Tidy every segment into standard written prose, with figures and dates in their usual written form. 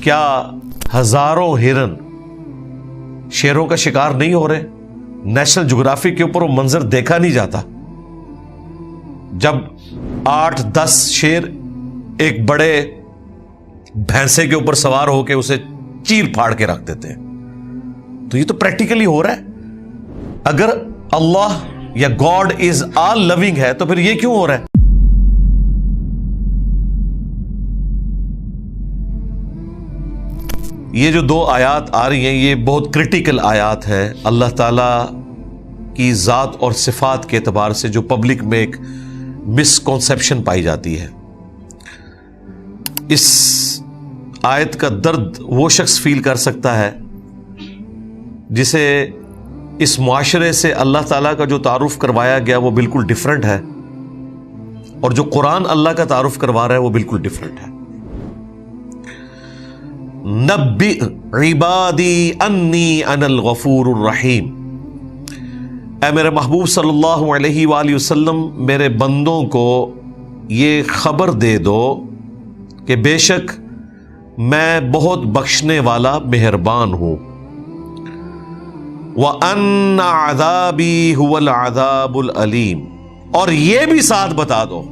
کیا ہزاروں ہرن شیروں کا شکار نہیں ہو رہے؟ نیشنل جغرافی کے اوپر وہ منظر دیکھا نہیں جاتا جب 8-10 شیر ایک بڑے بھینسے کے اوپر سوار ہو کے اسے چیر پھاڑ کے رکھ دیتے ہیں. تو یہ تو پریکٹیکلی ہو رہا ہے. اگر اللہ یا گاڈ از آل لونگ ہے تو پھر یہ کیوں ہو رہا ہے؟ یہ جو 2 آیات آ رہی ہیں یہ بہت کرٹیکل آیات ہیں. اللہ تعالی کی ذات اور صفات کے اعتبار سے جو پبلک میں ایک مسکنسیپشن پائی جاتی ہے. اس آیت کا درد وہ شخص فیل کر سکتا ہے جسے اس معاشرے سے اللہ تعالیٰ کا جو تعارف کروایا گیا وہ بالکل ڈیفرنٹ ہے، اور جو قرآن اللہ کا تعارف کروا رہا ہے وہ بالکل ڈیفرنٹ ہے. نبئ عبادی انی انا الغفور الرحیم. اے میرے محبوب صلی اللہ علیہ وآلہ وسلم میرے بندوں کو یہ خبر دے دو کہ بے شک میں بہت بخشنے والا مہربان ہوں. وَأَنَّ عَذَابِي هُوَ الْعَذَابُ الْأَلِيمُ. اور یہ بھی ساتھ بتا دو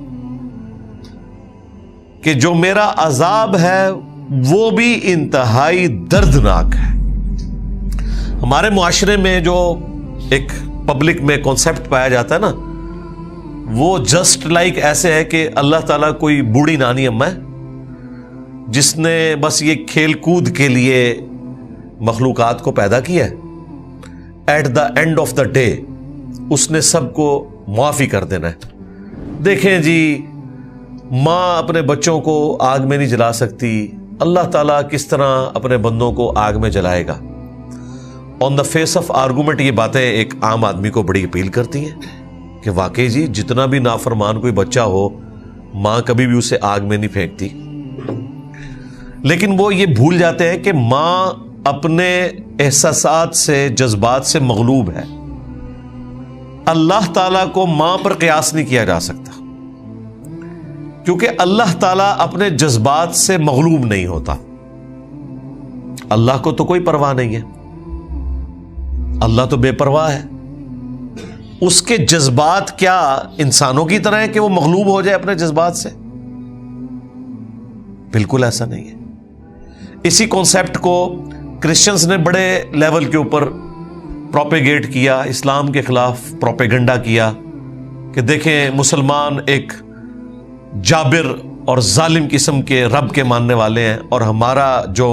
کہ جو میرا عذاب ہے وہ بھی انتہائی دردناک ہے. ہمارے معاشرے میں جو ایک پبلک میں کانسیپٹ پایا جاتا ہے نا، وہ جسٹ لائک ایسے ہے کہ اللہ تعالیٰ کوئی بوڑھی نانی اماں ہے جس نے بس یہ کھیل کود کے لیے مخلوقات کو پیدا کیا ہے. At the end of the day اس نے سب کو معافی کر دینا ہے. دیکھیں جی، ماں اپنے بچوں کو آگ میں نہیں جلا سکتی، اللہ تعالیٰ کس طرح اپنے بندوں کو آگ میں جلائے گا. آن دا فیس آف آرگومنٹ یہ باتیں ایک عام آدمی کو بڑی اپیل کرتی ہیں کہ واقعی جی جتنا بھی نافرمان کوئی بچہ ہو، ماں کبھی بھی اسے آگ میں نہیں پھینکتی. لیکن وہ یہ بھول جاتے ہیں کہ ماں اپنے احساسات سے، جذبات سے مغلوب ہے. اللہ تعالیٰ کو ماں پر قیاس نہیں کیا جا سکتا کیونکہ اللہ تعالیٰ اپنے جذبات سے مغلوب نہیں ہوتا. اللہ کو تو کوئی پرواہ نہیں ہے، اللہ تو بے پرواہ ہے. اس کے جذبات کیا انسانوں کی طرح ہے کہ وہ مغلوب ہو جائے اپنے جذبات سے؟ بالکل ایسا نہیں ہے. اسی کانسیپٹ کو کرسچنز نے بڑے لیول کے اوپر پروپیگیٹ کیا، اسلام کے خلاف پروپیگنڈا کیا کہ دیکھیں مسلمان ایک جابر اور ظالم قسم کے رب کے ماننے والے ہیں، اور ہمارا جو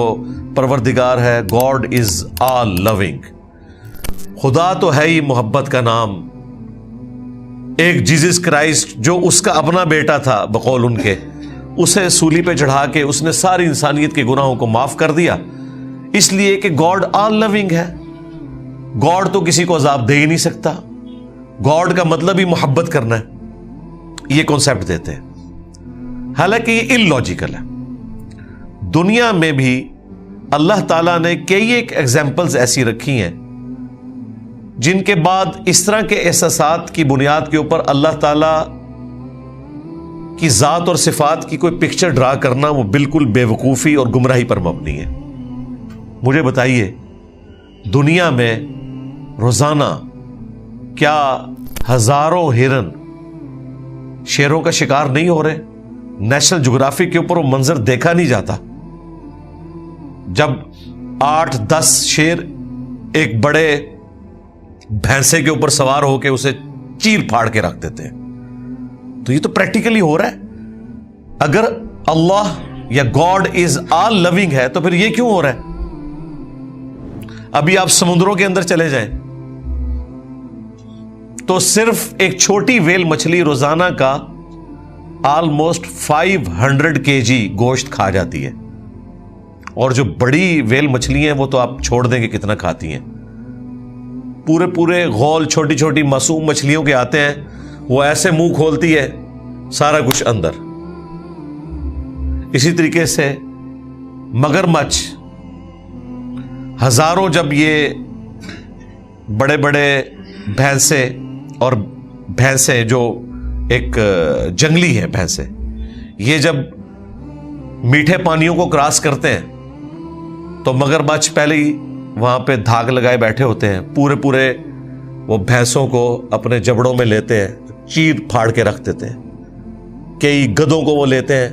پروردگار ہے گاڈ از آل لونگ. خدا تو ہے ہی محبت کا نام. ایک جیزس کرائسٹ جو اس کا اپنا بیٹا تھا بقول ان کے، اسے سولی پہ چڑھا کے اس نے ساری انسانیت کے گناہوں کو معاف کر دیا، اس لیے کہ گاڈ آل لونگ ہے. گاڈ تو کسی کو عذاب دے ہی نہیں سکتا، گاڈ کا مطلب ہی محبت کرنا ہے. یہ کانسیپٹ دیتے ہیں، حالانکہ یہ ان لاجیکل ہے. دنیا میں بھی اللہ تعالیٰ نے کئی ایک ایگزامپلز ایسی رکھی ہیں جن کے بعد اس طرح کے احساسات کی بنیاد کے اوپر اللہ تعالیٰ کی ذات اور صفات کی کوئی پکچر ڈرا کرنا وہ بالکل بے وقوفی اور گمراہی پر مبنی ہے. مجھے بتائیے، دنیا میں روزانہ کیا ہزاروں ہرن شیروں کا شکار نہیں ہو رہے؟ نیشنل جغرافی کے اوپر وہ منظر دیکھا نہیں جاتا جب 8-10 شیر ایک بڑے بھینسے کے اوپر سوار ہو کے اسے چیر پھاڑ کے رکھ دیتے ہیں. تو یہ تو پریکٹیکلی ہو رہا ہے. اگر اللہ یا گاڈ از آل لونگ ہے تو پھر یہ کیوں ہو رہا ہے؟ ابھی آپ سمندروں کے اندر چلے جائیں تو صرف ایک چھوٹی ویل مچھلی روزانہ کا آلموسٹ 500 kg گوشت کھا جاتی ہے، اور جو بڑی ویل مچھلی ہیں وہ تو آپ چھوڑ دیں گے کتنا کھاتی ہیں. پورے غول چھوٹی چھوٹی معصوم مچھلیوں کے آتے ہیں، وہ ایسے منہ کھولتی ہے سارا کچھ اندر. اسی طریقے سے مگرمچھ ہزاروں، جب یہ بڑے بڑے بھینسے اور بھینسیں جو ایک جنگلی ہیں بھینسیں، یہ جب میٹھے پانیوں کو کراس کرتے ہیں تو مگرمچھ پہلے ہی وہاں پہ دھاگ لگائے بیٹھے ہوتے ہیں، پورے پورے وہ بھینسوں کو اپنے جبڑوں میں لیتے ہیں، چیر پھاڑ کے رکھ دیتے ہیں، کئی گدھوں کو وہ لیتے ہیں،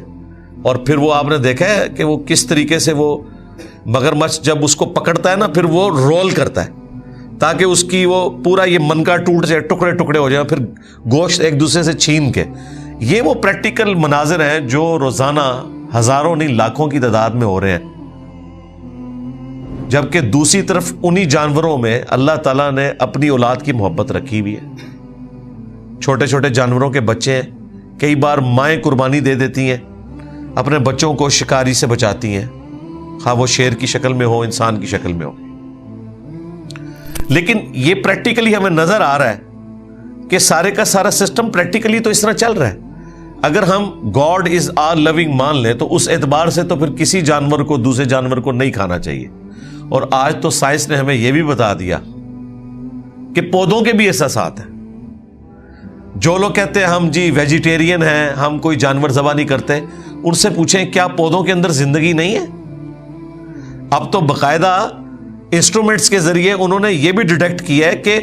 اور پھر وہ آپ نے دیکھا ہے کہ وہ کس طریقے سے وہ مگرمچھ جب اس کو پکڑتا ہے نا، پھر وہ رول کرتا ہے تاکہ اس کی وہ پورا یہ منکا ٹوٹ جائے، ٹکڑے ٹکڑے ہو جائیں، پھر گوشت ایک دوسرے سے چھین کے۔ یہ وہ پریکٹیکل مناظر ہیں جو روزانہ ہزاروں نہیں لاکھوں کی تعداد میں ہو رہے ہیں، جبکہ دوسری طرف انہی جانوروں میں اللہ تعالیٰ نے اپنی اولاد کی محبت رکھی ہوئی ہے۔ چھوٹے چھوٹے جانوروں کے بچے ہیں، کئی بار مائیں قربانی دے دیتی ہیں، اپنے بچوں کو شکاری سے بچاتی ہیں، خواہ وہ شیر کی شکل میں ہو، انسان کی شکل میں ہو۔ لیکن یہ پریکٹیکلی ہمیں نظر آ رہا ہے کہ سارے کا سارا سسٹم پریکٹیکلی تو اس طرح چل رہا ہے۔ اگر ہم گاڈ از آل لونگ مان لیں تو اس اعتبار سے تو پھر کسی جانور کو دوسرے جانور کو نہیں کھانا چاہیے۔ اور آج تو سائنس نے ہمیں یہ بھی بتا دیا کہ پودوں کے بھی احساسات ہیں۔ جو لوگ کہتے ہیں ہم جی ویجیٹیرین ہیں، ہم کوئی جانور ذبح نہیں کرتے، ان سے پوچھیں کیا پودوں کے اندر زندگی نہیں ہے؟ اب تو باقاعدہ انسٹرومنٹس کے ذریعے انہوں نے یہ بھی ڈیٹیکٹ کیا ہے کہ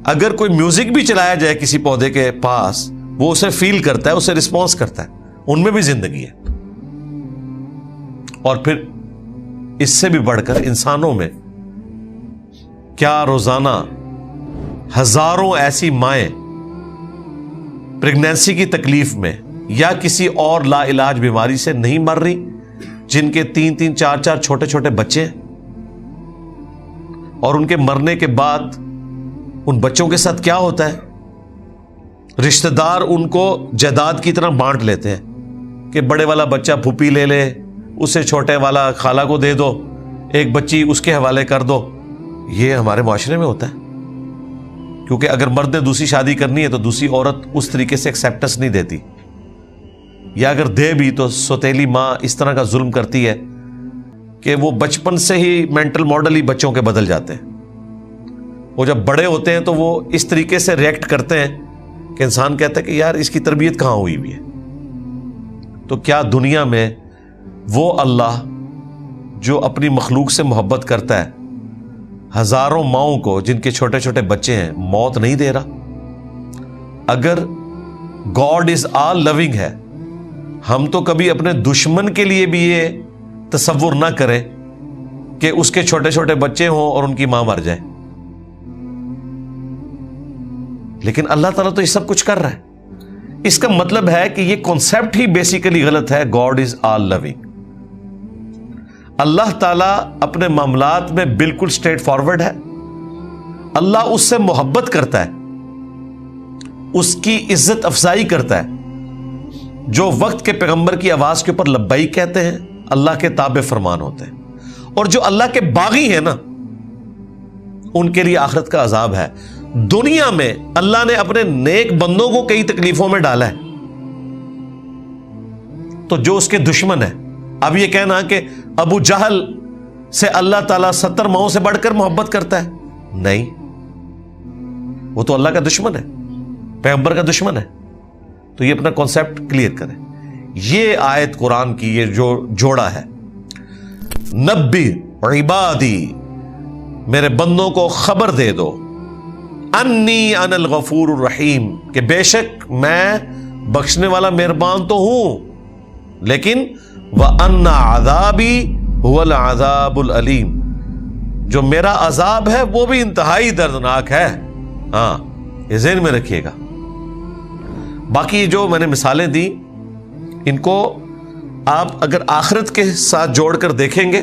اگر کوئی میوزک بھی چلایا جائے کسی پودے کے پاس، وہ اسے فیل کرتا ہے، اسے رسپانس کرتا ہے، ان میں بھی زندگی ہے۔ اور پھر اس سے بھی بڑھ کر انسانوں میں کیا روزانہ ہزاروں ایسی مائیں پریگنینسی کی تکلیف میں یا کسی اور لا علاج بیماری سے نہیں مر رہی، جن کے 3-3 4-4 چھوٹے چھوٹے بچے ہیں، اور ان کے مرنے کے بعد ان بچوں کے ساتھ کیا ہوتا ہے؟ رشتہ دار ان کو جائیداد کی طرح بانٹ لیتے ہیں کہ بڑے والا بچہ پھوپھی لے لے، اسے چھوٹے والا خالہ کو دے دو، ایک بچی اس کے حوالے کر دو۔ یہ ہمارے معاشرے میں ہوتا ہے، کیونکہ اگر مرد نے دوسری شادی کرنی ہے تو دوسری عورت اس طریقے سے ایکسیپٹنس نہیں دیتی، یا اگر دے بھی تو سوتیلی ماں اس طرح کا ظلم کرتی ہے کہ وہ بچپن سے ہی مینٹل ماڈل ہی بچوں کے بدل جاتے ہیں۔ وہ جب بڑے ہوتے ہیں تو وہ اس طریقے سے ریئیکٹ کرتے ہیں کہ انسان کہتا ہے کہ یار اس کی تربیت کہاں ہوئی ہوئی ہے۔ تو کیا دنیا میں وہ اللہ جو اپنی مخلوق سے محبت کرتا ہے، ہزاروں ماؤں کو جن کے چھوٹے چھوٹے بچے ہیں موت نہیں دے رہا؟ اگر گاڈ از آل لونگ ہے، ہم تو کبھی اپنے دشمن کے لیے بھی یہ تصور نہ کریں کہ اس کے چھوٹے چھوٹے بچے ہوں اور ان کی ماں مر جائے، لیکن اللہ تعالیٰ تو یہ سب کچھ کر رہا ہے۔ اس کا مطلب ہے کہ یہ کانسیپٹ ہی بیسیکلی غلط ہے۔ گاڈ از آل لونگ، اللہ تعالیٰ اپنے معاملات میں بالکل اسٹریٹ فارورڈ ہے۔ اللہ اس سے محبت کرتا ہے، اس کی عزت افزائی کرتا ہے۔ جو وقت کے پیغمبر کی آواز کے اوپر لبیک کہتے ہیں، اللہ کے تابع فرمان ہوتے ہیں، اور جو اللہ کے باغی ہیں نا، ان کے لیے آخرت کا عذاب ہے۔ دنیا میں اللہ نے اپنے نیک بندوں کو کئی تکلیفوں میں ڈالا ہے، تو جو اس کے دشمن ہیں، اب یہ کہنا کہ ابو جہل سے اللہ تعالیٰ 70 ماؤں سے بڑھ کر محبت کرتا ہے، نہیں، وہ تو اللہ کا دشمن ہے، پیغمبر کا دشمن ہے۔ تو یہ اپنا کانسیپٹ کلیئر کریں۔ یہ آیت قرآن کی یہ جو جوڑا ہے، نبی عبادی، میرے بندوں کو خبر دے دو، انی انا الغفور الرحیم، کہ بے شک میں بخشنے والا مہربان تو ہوں، لیکن وَأَنَّ عَذَابِي هُوَ الْعَذَابُ الْأَلِيمُ، جو میرا عذاب ہے وہ بھی انتہائی دردناک ہے۔ ہاں، یہ ذہن میں رکھیے گا۔ باقی جو میں نے مثالیں دی، ان کو آپ اگر آخرت کے ساتھ جوڑ کر دیکھیں گے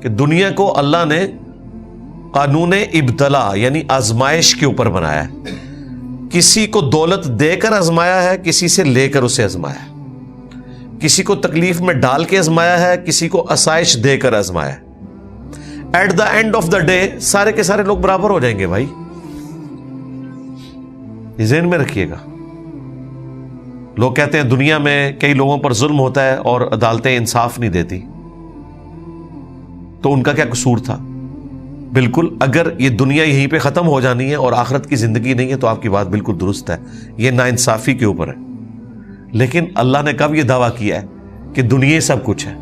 کہ دنیا کو اللہ نے قانون ابتلا یعنی آزمائش کے اوپر بنایا ہے۔ کسی کو دولت دے کر آزمایا ہے، کسی سے لے کر اسے آزمایا ہے، کسی کو تکلیف میں ڈال کے آزمایا ہے، کسی کو آسائش دے کر آزمایا ہے۔ At the end of the day سارے کے سارے لوگ برابر ہو جائیں گے بھائی، یہ ذہن میں رکھیے گا۔ لوگ کہتے ہیں دنیا میں کئی لوگوں پر ظلم ہوتا ہے اور عدالتیں انصاف نہیں دیتی، تو ان کا کیا قصور تھا؟ بالکل، اگر یہ دنیا یہیں پہ ختم ہو جانی ہے اور آخرت کی زندگی نہیں ہے تو آپ کی بات بالکل درست ہے، یہ ناانصافی کے اوپر ہے۔ لیکن اللہ نے کب یہ دعویٰ کیا ہے کہ دنیا سب کچھ ہے؟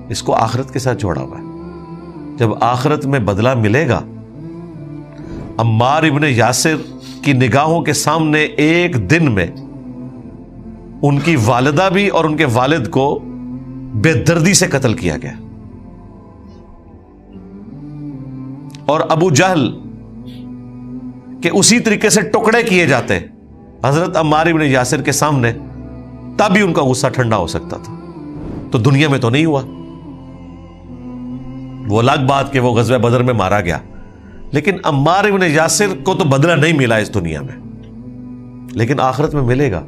اس کو آخرت کے ساتھ جوڑا ہوا ہے۔ جب آخرت میں بدلہ ملے گا، عمار ابن یاسر کی نگاہوں کے سامنے ایک دن میں ان کی والدہ بھی اور ان کے والد کو بے دردی سے قتل کیا گیا، اور ابو جہل کہ اسی طریقے سے ٹکڑے کیے جاتے حضرت عمار ابن یاسر کے سامنے، تب بھی ان کا غصہ ٹھنڈا ہو سکتا تھا۔ تو دنیا میں تو نہیں ہوا، وہ الگ بات کہ وہ غزوہ بدر میں مارا گیا، لیکن عمار ابن یاسر کو تو بدلہ نہیں ملا اس دنیا میں، لیکن آخرت میں ملے گا۔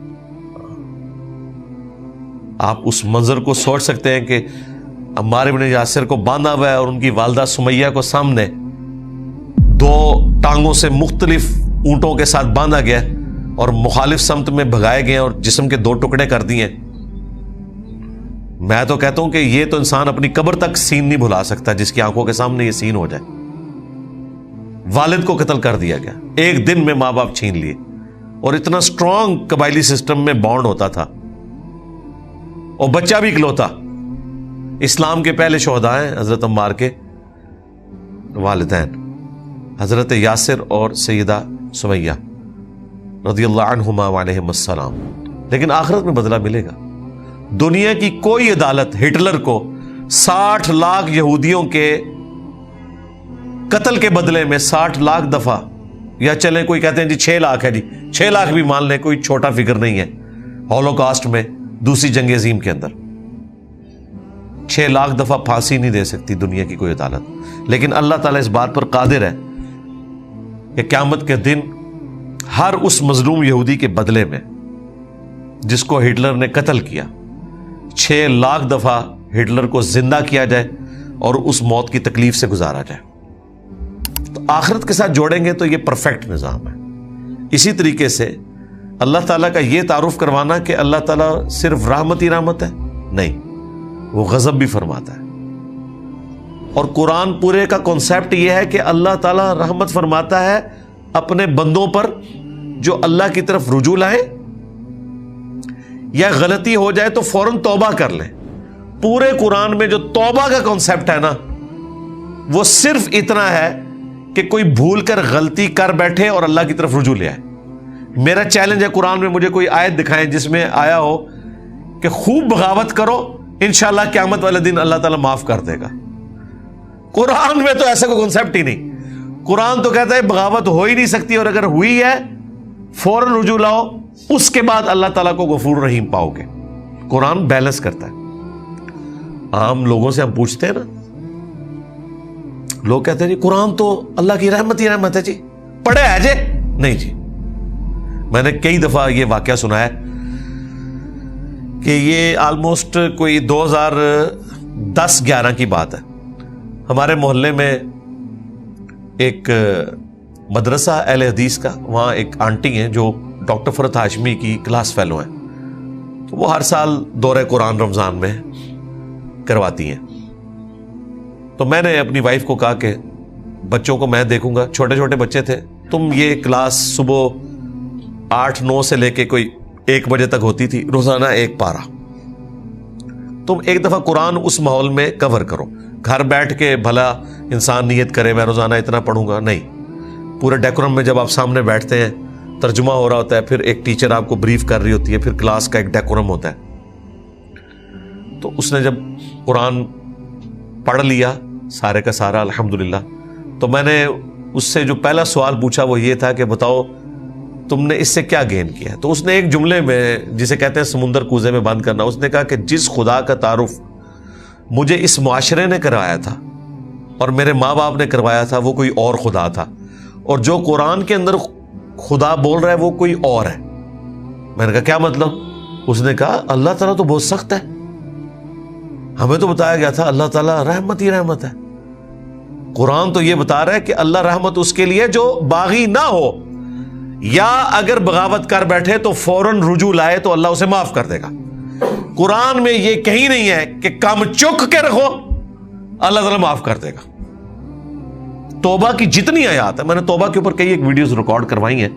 آپ اس منظر کو سوچ سکتے ہیں کہ عمار ابن یاسر کو باندھا ہوا ہے اور ان کی والدہ سمیہ کو سامنے دو ٹانگوں سے مختلف اونٹوں کے ساتھ باندھا گیا اور مخالف سمت میں بھگائے گئے اور جسم کے دو ٹکڑے کر دیے۔ میں تو کہتا ہوں کہ یہ تو انسان اپنی قبر تک سین نہیں بھلا سکتا جس کی آنکھوں کے سامنے یہ سین ہو جائے۔ والد کو قتل کر دیا گیا، ایک دن میں ماں باپ چھین لیے، اور اتنا سٹرونگ قبائلی سسٹم میں بانڈ ہوتا تھا، اور بچہ بھی اکلوتا۔ اسلام کے پہلے شہداء ہیں حضرت عمار کے والدین، حضرت یاسر اور سیدہ سمیہ رضی اللہ عنہما وعلیہم السلام۔ لیکن آخرت میں بدلہ ملے گا۔ دنیا کی کوئی عدالت ہٹلر کو 60 لاکھ یہودیوں کے قتل کے بدلے میں 60 لاکھ دفعہ، یا چلیں کوئی کہتے ہیں جی 6 لاکھ ہے، جی 6 لاکھ بھی مان لیں، کوئی چھوٹا فگر نہیں ہے، ہولوکاسٹ میں دوسری جنگ عظیم کے اندر 6 لاکھ دفعہ پھانسی نہیں دے سکتی دنیا کی کوئی عدالت۔ لیکن اللہ تعالیٰ اس بات پر قادر ہے کہ قیامت کے دن ہر اس مظلوم یہودی کے بدلے میں جس کو ہٹلر نے قتل کیا، 6 لاکھ دفعہ ہٹلر کو زندہ کیا جائے اور اس موت کی تکلیف سے گزارا جائے۔ تو آخرت کے ساتھ جوڑیں گے تو یہ پرفیکٹ نظام ہے۔ اسی طریقے سے اللہ تعالیٰ کا یہ تعارف کروانا کہ اللہ تعالیٰ صرف رحمت ہی رحمت ہے، نہیں، وہ غضب بھی فرماتا ہے۔ اور قرآن پورے کا کانسیپٹ یہ ہے کہ اللہ تعالیٰ رحمت فرماتا ہے اپنے بندوں پر جو اللہ کی طرف رجوع لائیں، یا غلطی ہو جائے تو فوراً توبہ کر لیں۔ پورے قرآن میں جو توبہ کا کانسیپٹ ہے نا، وہ صرف اتنا ہے کہ کوئی بھول کر غلطی کر بیٹھے اور اللہ کی طرف رجوع لے آئے۔ میرا چیلنج ہے قرآن میں مجھے کوئی آیت دکھائیں جس میں آیا ہو کہ خوب بغاوت کرو، انشاءاللہ قیامت والے دن اللہ تعالیٰ معاف کر دے گا۔ قرآن میں تو ایسا کوئی کنسپٹ ہی نہیں۔ قرآن تو کہتا ہے بغاوت ہو ہی نہیں سکتی، اور اگر ہوئی ہے فوراً رجوع لاؤ، اس کے بعد اللہ تعالیٰ کو غفور رحیم پاؤ گے۔ قرآن بیلنس کرتا ہے۔ عام لوگوں سے ہم پوچھتے ہیں نا، لوگ کہتے ہیں جی قرآن تو اللہ کی رحمت ہی رحمت ہے، جی پڑھے ہے جی؟ نہیں جی، میں نے کئی دفعہ یہ واقعہ سنا ہے کہ یہ آلموسٹ کوئی 2010-11 کی بات ہے۔ ہمارے محلے میں ایک مدرسہ اہل حدیث کا، وہاں ایک آنٹی ہیں جو ڈاکٹر فرحت ہاشمی کی کلاس فیلو ہیں، تو وہ ہر سال دورہ قرآن رمضان میں کرواتی ہیں۔ تو میں نے اپنی وائف کو کہا کہ بچوں کو میں دیکھوں گا، چھوٹے چھوٹے بچے تھے، تم یہ کلاس صبح 8-9 سے لے کے کوئی 1 بجے تک ہوتی تھی، روزانہ 1 پارہ، تم ایک دفعہ قرآن اس ماحول میں کور کرو۔ گھر بیٹھ کے بھلا انسان نیت کرے میں روزانہ اتنا پڑھوں گا، نہیں، پورے ڈیکورم میں جب آپ سامنے بیٹھتے ہیں، ترجمہ ہو رہا ہوتا ہے، پھر ایک ٹیچر آپ کو بریف کر رہی ہوتی ہے، پھر کلاس کا ایک ڈیکورم ہوتا ہے۔ تو اس نے جب قرآن پڑھ لیا سارے کا سارا الحمدللہ، تو میں نے اس سے جو پہلا سوال پوچھا وہ یہ تھا کہ بتاؤ تم نے اس سے کیا گین کیا؟ تو اس نے ایک جملے میں، جسے کہتے ہیں سمندر کوزے میں بند کرنا، اس نے کہا کہ جس خدا کا تعارف مجھے اس معاشرے نے کروایا تھا اور میرے ماں باپ نے کروایا تھا وہ کوئی اور خدا تھا، اور جو قرآن کے اندر خدا بول رہا ہے وہ کوئی اور ہے۔ میں نے کہا کیا مطلب؟ اس نے کہا اللہ تعالیٰ تو بہت سخت ہے، ہمیں تو بتایا گیا تھا اللہ تعالیٰ رحمت ہی رحمت ہے۔ قرآن تو یہ بتا رہا ہے کہ اللہ رحمت اس کے لیے جو باغی نہ ہو، یا اگر بغاوت کر بیٹھے تو فوراً رجوع لائے تو اللہ اسے معاف کر دے گا۔ قرآن میں یہ کہیں نہیں ہے کہ کم چک کے رکھو اللہ تعالیٰ معاف کر دے گا۔ توبہ کی جتنی آیات ہیں، میں نے توبہ کے اوپر کئی ایک ویڈیوز ریکارڈ کروائی ہیں،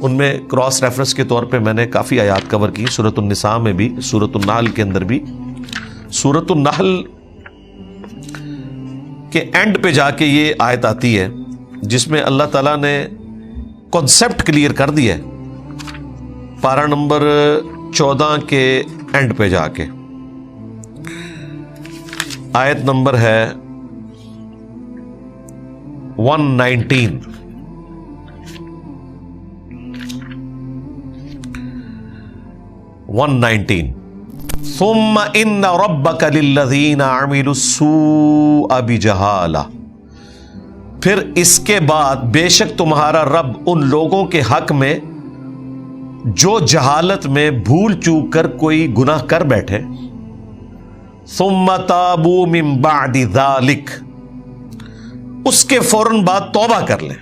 ان میں کراس ریفرنس کے طور پہ میں نے کافی آیات کور کی، سورۃ النساء میں بھی، سورۃ النحل کے اندر بھی۔ سورۃ النحل کہ اینڈ پہ جا کے یہ آیت آتی ہے جس میں اللہ تعالیٰ نے کانسیپٹ کلیئر کر دیا ہے، پارہ نمبر 14 کے اینڈ پہ جا کے آیت نمبر ہے 119۔ ثم ان ربک للذین عملوا السوء بجہالہ، پھر اس کے بعد بے شک تمہارا رب ان لوگوں کے حق میں جو جہالت میں بھول چوک کر کوئی گناہ کر بیٹھے، ثم تابوا من بعد ذلک، اس کے فوراً بعد توبہ کر لیں،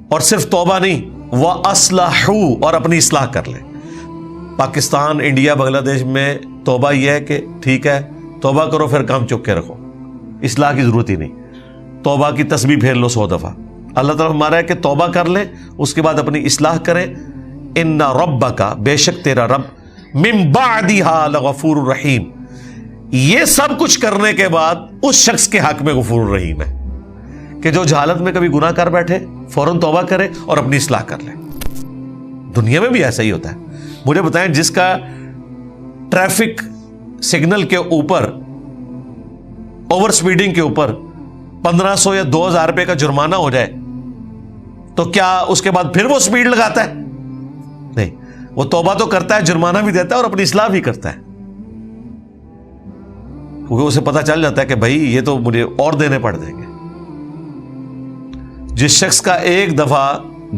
اور صرف توبہ نہیں، وَأَصْلَحُوا، اور اپنی اصلاح کر لیں۔ پاکستان، انڈیا، بنگلہ دیش میں توبہ یہ ہے کہ ٹھیک ہے توبہ کرو پھر کام چک کے رکھو، اصلاح کی ضرورت ہی نہیں، توبہ کی تسبیح پھیر لو 100 دفعہ۔ اللہ تعالیٰ ہمارا ہے کہ توبہ کر لیں، اس کے بعد اپنی اصلاح کریں۔ ان ربک، بے شک تیرا رب، من بعدها لغفور الرحیم، یہ سب کچھ کرنے کے بعد اس شخص کے حق میں غفور الرحیم ہے کہ جو جہالت میں کبھی گناہ کر بیٹھے فوراً توبہ کرے اور اپنی اصلاح کر لے۔ دنیا میں بھی ایسا ہی ہوتا ہے۔ مجھے بتائیں، جس کا ٹریفک سگنل کے اوپر اوور سپیڈنگ کے اوپر 1500 یا 2000 روپے کا جرمانہ ہو جائے تو کیا اس کے بعد پھر وہ سپیڈ لگاتا ہے؟ نہیں، وہ توبہ تو کرتا ہے، جرمانہ بھی دیتا ہے اور اپنی اصلاح بھی کرتا ہے، کیونکہ اسے پتہ چل جاتا ہے کہ بھائی یہ تو مجھے اور دینے پڑ جائیں گے۔ جس شخص کا ایک دفعہ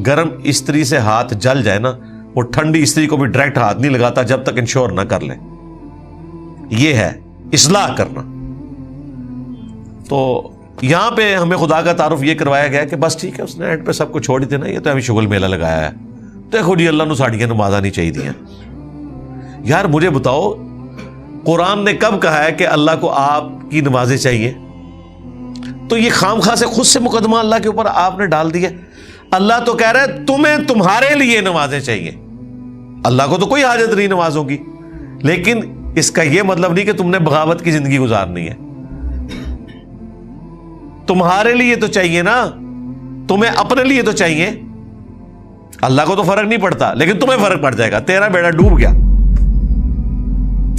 گرم استری سے ہاتھ جل جائے نا، وہ ٹھنڈی استری کو بھی ڈائریکٹ ہاتھ نہیں لگاتا جب تک انشور نہ کر لے۔ یہ ہے اصلاح کرنا۔ تو یہاں پہ ہمیں خدا کا تعارف یہ کروایا گیا کہ بس ٹھیک ہے، اس نے اینڈ پہ سب کو چھوڑ دیتے نا، یہ تو ہمیں شغل میلہ لگایا ہے، دیکھو جی اللہ نو ساڑیاں نمازاں نہیں چاہیے دیا۔ یار مجھے بتاؤ، قرآن نے کب کہا ہے کہ اللہ کو آپ کی نمازیں چاہیے؟ تو یہ خام خواہ سے خود سے مقدمہ اللہ کے اوپر آپ نے ڈال دیا۔ اللہ تو کہہ رہا ہے تمہیں تمہارے لیے نمازیں چاہیے، اللہ کو تو کوئی حاجت نہیں نمازوں کی، لیکن اس کا یہ مطلب نہیں کہ تم نے بغاوت کی زندگی گزارنی ہے۔ تمہارے لیے تو چاہیے نا، تمہیں اپنے لیے تو چاہیے۔ اللہ کو تو فرق نہیں پڑتا، لیکن تمہیں فرق پڑ جائے گا، تیرا بیڑا ڈوب گیا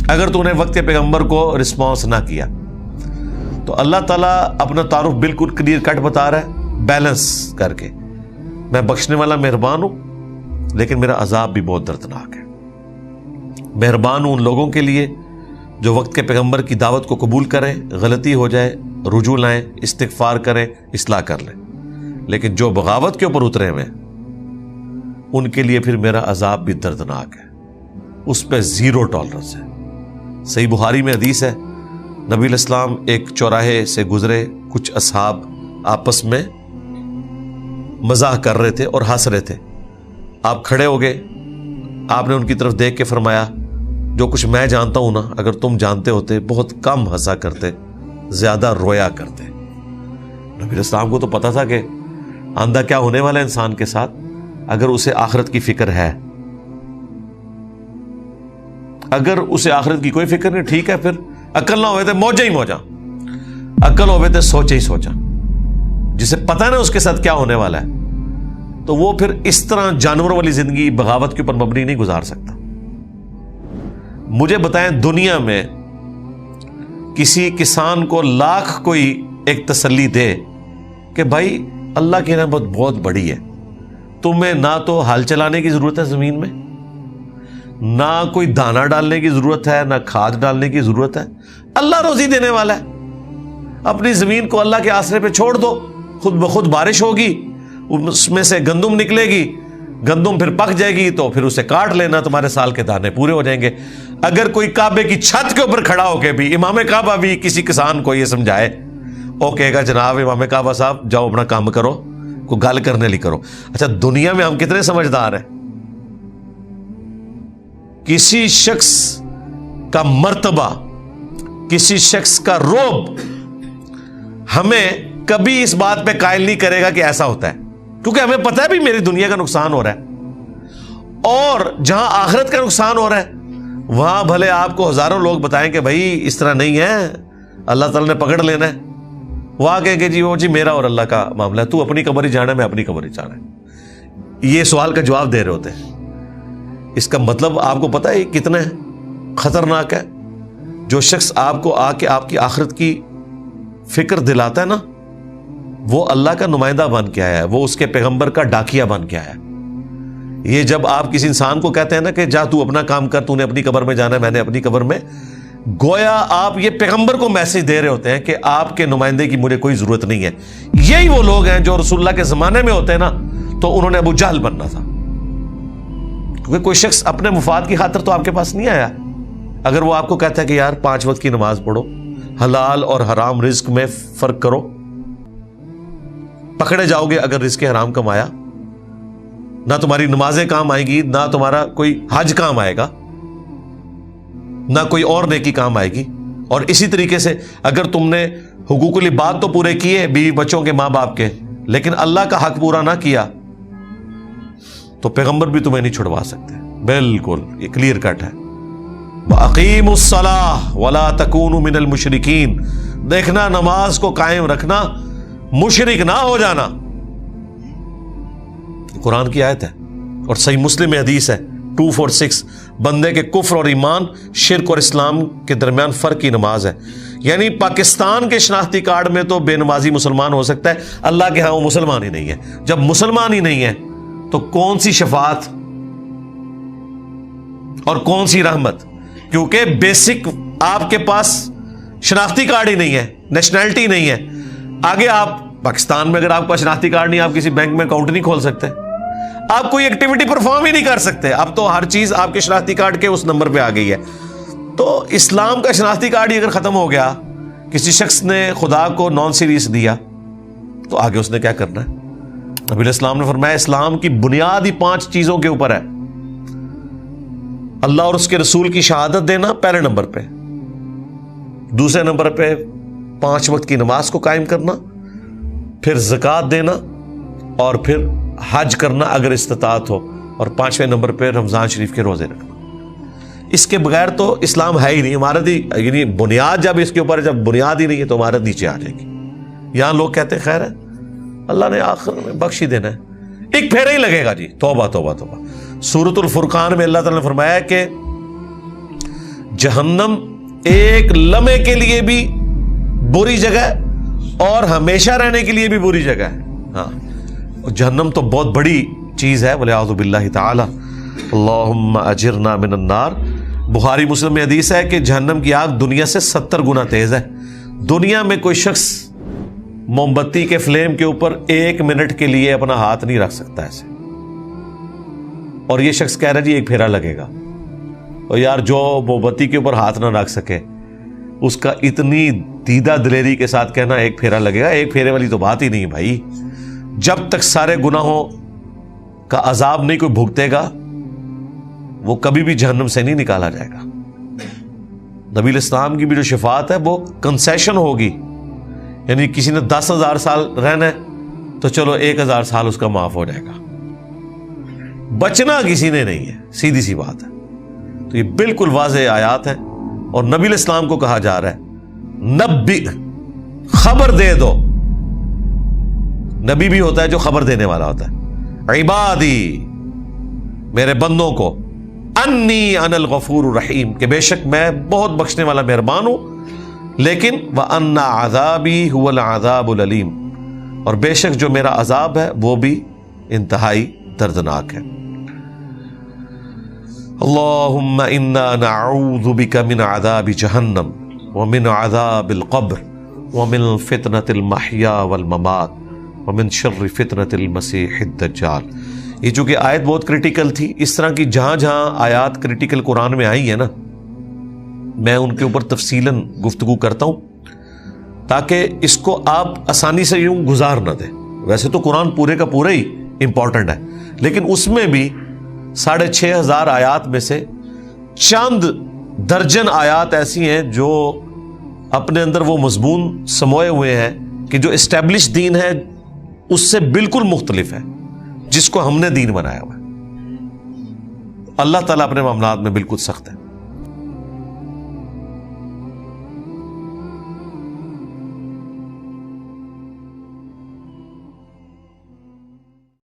اگر تو نے وقت پیغمبر کو رسپانس نہ کیا۔ تو اللہ تعالیٰ اپنا تعارف بالکل کلیئر کٹ بتا رہا ہے، بیلنس کر کے، میں بخشنے والا مہربان ہوں لیکن میرا عذاب بھی بہت دردناک ہے۔ مہربان ہوں ان لوگوں کے لیے جو وقت کے پیغمبر کی دعوت کو قبول کریں، غلطی ہو جائے رجوع لائیں، استغفار کریں، اصلاح کر لیں، لیکن جو بغاوت کے اوپر اترے ہوئے ان کے لیے پھر میرا عذاب بھی دردناک ہے، اس پہ زیرو ٹالرنس ہے۔ صحیح بخاری میں حدیث ہے، نبی علیہ السلام ایک چوراہے سے گزرے، کچھ اصحاب آپس میں مزاح کر رہے تھے اور ہنس رہے تھے، آپ کھڑے ہو گئے، آپ نے ان کی طرف دیکھ کے فرمایا جو کچھ میں جانتا ہوں نا، اگر تم جانتے ہوتے بہت کم ہنسا کرتے، زیادہ رویا کرتے۔ نبی علیہ السلام کو تو پتا تھا کہ آندہ کیا ہونے والا ہے انسان کے ساتھ، اگر اسے آخرت کی فکر ہے، اگر اسے آخرت کی کوئی فکر نہیں، ٹھیک ہے، پھر عقل نہ ہوئے تھے موجہ ہی موجہ، عقل ہوئے تھے سوچے ہی سوچا۔ جسے پتہ ہے نا اس کے ساتھ کیا ہونے والا ہے، تو وہ پھر اس طرح جانوروں والی زندگی بغاوت کے اوپر مبنی نہیں گزار سکتا۔ مجھے بتائیں، دنیا میں کسی کسان کو لاکھ کوئی ایک تسلی دے کہ بھائی اللہ کی نعمت بہت بڑی ہے، تمہیں نہ تو ہل چلانے کی ضرورت ہے زمین میں، نہ کوئی دانہ ڈالنے کی ضرورت ہے، نہ کھاد ڈالنے کی ضرورت ہے، اللہ روزی دینے والا ہے، اپنی زمین کو اللہ کے آسرے پہ چھوڑ دو، خود بخود بارش ہوگی، اس میں سے گندم نکلے گی، گندم پھر پک جائے گی تو پھر اسے کاٹ لینا، تمہارے سال کے دانے پورے ہو جائیں گے۔ اگر کوئی کعبے کی چھت کے اوپر کھڑا ہو کے بھی امام کعبہ بھی کسی کسان کو یہ سمجھائے، وہ کہے گا جناب امام کعبہ صاحب جاؤ اپنا کام کرو، کوئی گل کرنے لی کرو۔ اچھا دنیا میں ہم کتنے سمجھدار ہیں، کسی شخص کا مرتبہ، کسی شخص کا رعب ہمیں کبھی اس بات پہ قائل نہیں کرے گا کہ ایسا ہوتا ہے، کیونکہ ہمیں پتہ ہے بھی میری دنیا کا نقصان ہو رہا ہے، اور جہاں آخرت کا نقصان ہو رہا ہے وہاں بھلے آپ کو ہزاروں لوگ بتائیں کہ بھائی اس طرح نہیں ہے، اللہ تعالیٰ نے پکڑ لینا ہے، وہ آ کہ جی وہ جی میرا اور اللہ کا معاملہ ہے, تو اپنی قبر ہی جانا ہے, میں اپنی قبر ہی جانا ہے. یہ سوال کا جواب دے رہے ہوتے ہیں. اس کا مطلب آپ کو پتا ہے کتنا خطرناک ہے. جو شخص آپ کو آ کے آپ کی آخرت کی فکر دلاتا ہے نا, وہ اللہ کا نمائندہ بن کے آیا ہے, وہ اس کے پیغمبر کا ڈاکیا بن کے آیا ہے. یہ جب آپ کسی انسان کو کہتے ہیں نا کہ جا تو اپنا کام کر, تو نے اپنی قبر میں جانا ہے, میں نے اپنی قبر میں, گویا آپ یہ پیغمبر کو میسج دے رہے ہوتے ہیں کہ آپ کے نمائندے کی مجھے کوئی ضرورت نہیں ہے. یہی وہ لوگ ہیں جو رسول اللہ کے زمانے میں ہوتے ہیں نا, تو انہوں نے ابو جہل بننا تھا, کیونکہ کوئی شخص اپنے مفاد کی خاطر تو آپ کے پاس نہیں آیا. اگر وہ آپ کو کہتا ہے کہ یار 5 وقت کی نماز پڑھو, حلال اور حرام رزق میں فرق کرو, پکڑے جاؤ گے اگر رزق حرام کمایا, نہ تمہاری نمازیں کام آئیں گی, نہ تمہارا کوئی حج کام آئے گا, نہ کوئی اور نیکی کام آئے گی. اور اسی طریقے سے اگر تم نے حقوق العباد تو پورے کیے, بیوی بچوں کے, ماں باپ کے, لیکن اللہ کا حق پورا نہ کیا, تو پیغمبر بھی تمہیں نہیں چھڑوا سکتے. بالکل یہ کلیئر کٹ ہے. وَأَقِيمُوا الصَّلَاةَ وَلَا تَكُونُوا مِنَ الْمُشْرِكِينَ. دیکھنا نماز کو قائم رکھنا, مشرک نہ ہو جانا. قرآن کی آیت ہے اور صحیح مسلم میں حدیث ہے 246, بندے کے کفر اور ایمان, شرک اور اسلام کے درمیان فرق کی نماز ہے. یعنی پاکستان کے شناختی کارڈ میں تو بے نمازی مسلمان ہو سکتا ہے, اللہ کے ہاں وہ مسلمان ہی نہیں ہے. جب مسلمان ہی نہیں ہے تو کون سی شفاعت اور کون سی رحمت, کیونکہ بیسک آپ کے پاس شناختی کارڈ ہی نہیں ہے, نیشنلٹی نہیں ہے. آگے آپ پاکستان میں اگر آپ کا شناختی کارڈ نہیں, آپ کسی بینک میں اکاؤنٹ نہیں کھول سکتے, آپ کوئی ایکٹیویٹی پرفارم ہی نہیں کر سکتے. اب تو ہر چیز آپ کے شناختی کارڈ کے اس نمبر پہ آ گئی ہے. تو اسلام کا شناختی کارڈ ہی اگر ختم ہو گیا, کسی شخص نے خدا کو نان سیریس دیا, تو آگے اس نے کیا کرنا ہے؟ نبی علیہ السلام نے فرمایا اسلام کی بنیاد ہی 5 چیزوں کے اوپر ہے. اللہ اور اس کے رسول کی شہادت دینا پہلے نمبر پہ, دوسرے نمبر پہ 5 وقت کی نماز کو قائم کرنا, پھر زکوٰۃ دینا, اور پھر حج کرنا اگر استطاعت ہو, اور 5ویں نمبر پہ رمضان شریف کے روزے رکھنا. اس کے بغیر تو اسلام ہے ہی نہیں. عمارت ہی, یعنی بنیاد جب اس کے اوپر ہے, جب بنیاد ہی نہیں ہے تو عمارت نیچے آ جائے گی. یہاں لوگ کہتے ہیں خیر ہے, اللہ نے آخر میں بخش ہی دینا ہے, ایک پھیرا ہی لگے گا جی. توبہ توبہ توبہ. سورۃ الفرقان میں اللہ تعالیٰ نے فرمایا کہ جہنم ایک لمحے کے لیے بھی بری جگہ ہے اور ہمیشہ رہنے کے لیے بھی بری جگہ ہے. ہاں, جہنم تو بہت بڑی چیز ہے, والعیاذ باللہ تعالی. اللہم اجرنا من النار. بخاری مسلم میں حدیث ہے کہ جہنم کی آگ دنیا سے 70 گنا تیز ہے. دنیا میں کوئی شخص موم بتی کے فلیم کے اوپر 1 منٹ کے لیے اپنا ہاتھ نہیں رکھ سکتا ایسے, اور یہ شخص کہہ رہا ہے جی ایک پھیرا لگے گا. اور یار جو موم بتی کے اوپر ہاتھ نہ رکھ سکے, اس کا اتنی دیدہ دلیری کے ساتھ کہنا ایک پھیرا لگے گا, ایک پھیرے والی تو بات ہی نہیں بھائی. جب تک سارے گناہوں کا عذاب نہیں کوئی بھگتے گا, وہ کبھی بھی جہنم سے نہیں نکالا جائے گا. نبی علیہ السلام کی بھی جو شفاعت ہے وہ کنسیشن ہوگی, یعنی کسی نے 10,000 سال رہنا ہے تو چلو 1,000 سال اس کا معاف ہو جائے گا. بچنا کسی نے نہیں ہے, سیدھی سی بات ہے. تو یہ بالکل واضح آیات ہیں, اور نبی علیہ السلام کو کہا جا رہا ہے نبی, خبر دے دو. نبی بھی ہوتا ہے جو خبر دینے والا ہوتا ہے. عبادی, میرے بندوں کو, انی انا الغفور الرحیم, کہ بے شک میں بہت بخشنے والا مہربان ہوں, لیکن وان عذابی هو العذاب العلیم, اور بے شک جو میرا عذاب ہے وہ بھی انتہائی دردناک ہے. اللہم انا نعوذ بک من عذاب جہنم ومن عذاب القبر ومن فتنة المحیا والممات ومن شر فتنة المسیح الدجال. یہ چونکہ آیت بہت کریٹیکل تھی, اس طرح کی جہاں جہاں آیات کریٹیکل قرآن میں آئی ہیں نا, میں ان کے اوپر تفصیلاً گفتگو کرتا ہوں تاکہ اس کو آپ آسانی سے یوں گزار نہ دیں. ویسے تو قرآن پورے کا پورا ہی امپورٹنٹ ہے, لیکن اس میں بھی 6,500 آیات میں سے چند درجن آیات ایسی ہیں جو اپنے اندر وہ مضمون سموئے ہوئے ہیں کہ جو اسٹیبلش دین ہے اس سے بالکل مختلف ہے, جس کو ہم نے دین بنایا ہوا ہے. اللہ تعالیٰ اپنے معاملات میں بالکل سخت ہے.